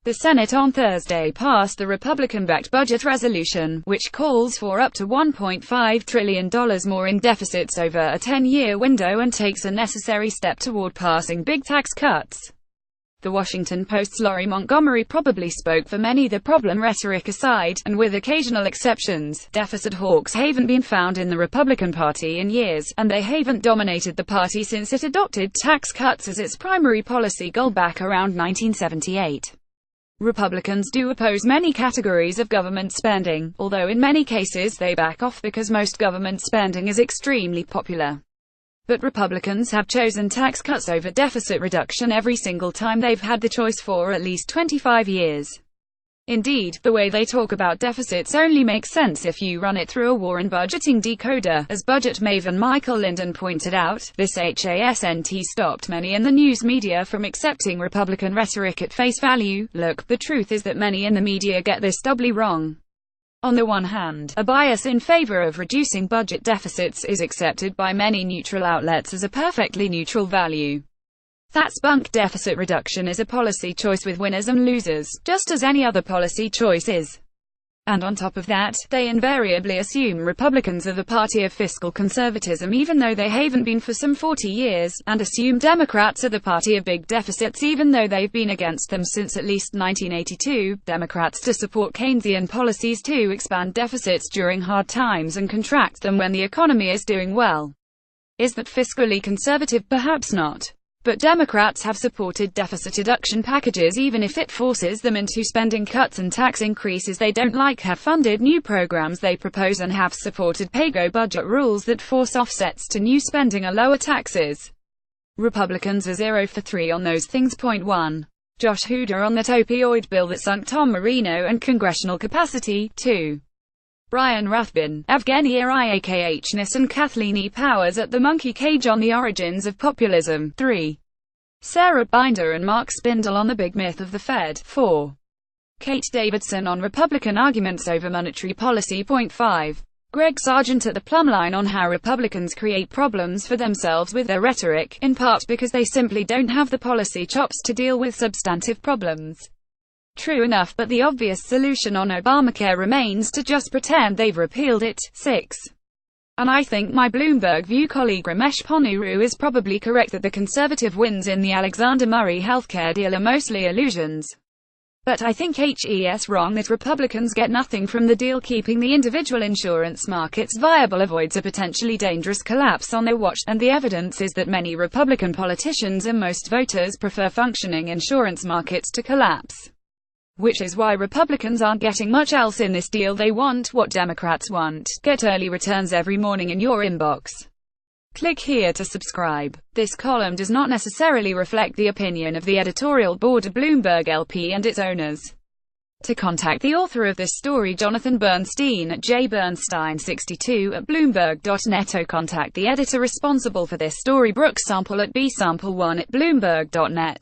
The Senate on Thursday passed the Republican-backed budget resolution, which calls for up to $1.5 trillion more in deficits over a 10-year window and takes a necessary step toward passing big tax cuts. The Washington Post's Laurie Montgomery probably spoke for many. The problem, rhetoric aside, and with occasional exceptions, deficit hawks haven't been found in the Republican Party in years, and they haven't dominated the party since it adopted tax cuts as its primary policy goal back around 1978. Republicans do oppose many categories of government spending, although in many cases they back off because most government spending is extremely popular. But Republicans have chosen tax cuts over deficit reduction every single time they've had the choice for at least 25 years. Indeed, the way they talk about deficits only makes sense if you run it through a war and budgeting decoder. As budget maven Michael Linden pointed out, this hasn't stopped many in the news media from accepting Republican rhetoric at face value. Look, the truth is that many in the media get this doubly wrong. On the one hand, a bias in favor of reducing budget deficits is accepted by many neutral outlets as a perfectly neutral value. That's bunk. Deficit reduction is a policy choice with winners and losers, just as any other policy choice is. And on top of that, they invariably assume Republicans are the party of fiscal conservatism even though they haven't been for some 40 years, and assume Democrats are the party of big deficits even though they've been against them since at least 1982. Democrats to support Keynesian policies to expand deficits during hard times and contract them when the economy is doing well. Is that fiscally conservative? Perhaps not. But Democrats have supported deficit reduction packages even if it forces them into spending cuts and tax increases they don't like, have funded new programs they propose, and have supported pay-go budget rules that force offsets to new spending or lower taxes. Republicans are 0 for 3 on those things. Point 1. Josh Hooder on that opioid bill that sunk Tom Marino and congressional capacity. 2. Brian Rathbun, Evgeny Iakhyachnis and Kathleen E. Powers at the monkey cage on the origins of populism. 3. Sarah Binder and Mark Spindle on the big myth of the Fed. 4. Kate Davidson on Republican arguments over monetary policy. Point 5. Greg Sargent at the plumb line on how Republicans create problems for themselves with their rhetoric, in part because they simply don't have the policy chops to deal with substantive problems. True enough, but the obvious solution on Obamacare remains to just pretend they've repealed it. 6. And I think my Bloomberg View colleague Ramesh Ponnuru is probably correct that the conservative wins in the Alexander Murray healthcare deal are mostly illusions. But I think he's wrong that Republicans get nothing from the deal. Keeping the individual insurance markets viable avoids a potentially dangerous collapse on their watch, and the evidence is that many Republican politicians and most voters prefer functioning insurance markets to collapse. Which is why Republicans aren't getting much else in this deal. They want what Democrats want: get early returns every morning in your inbox. Click here to subscribe. This column does not necessarily reflect the opinion of the editorial board of Bloomberg LP and its owners. To contact the author of this story, Jonathan Bernstein, at jbernstein62@bloomberg.net, or contact the editor responsible for this story, Brooke Sample, at bsample1@bloomberg.net.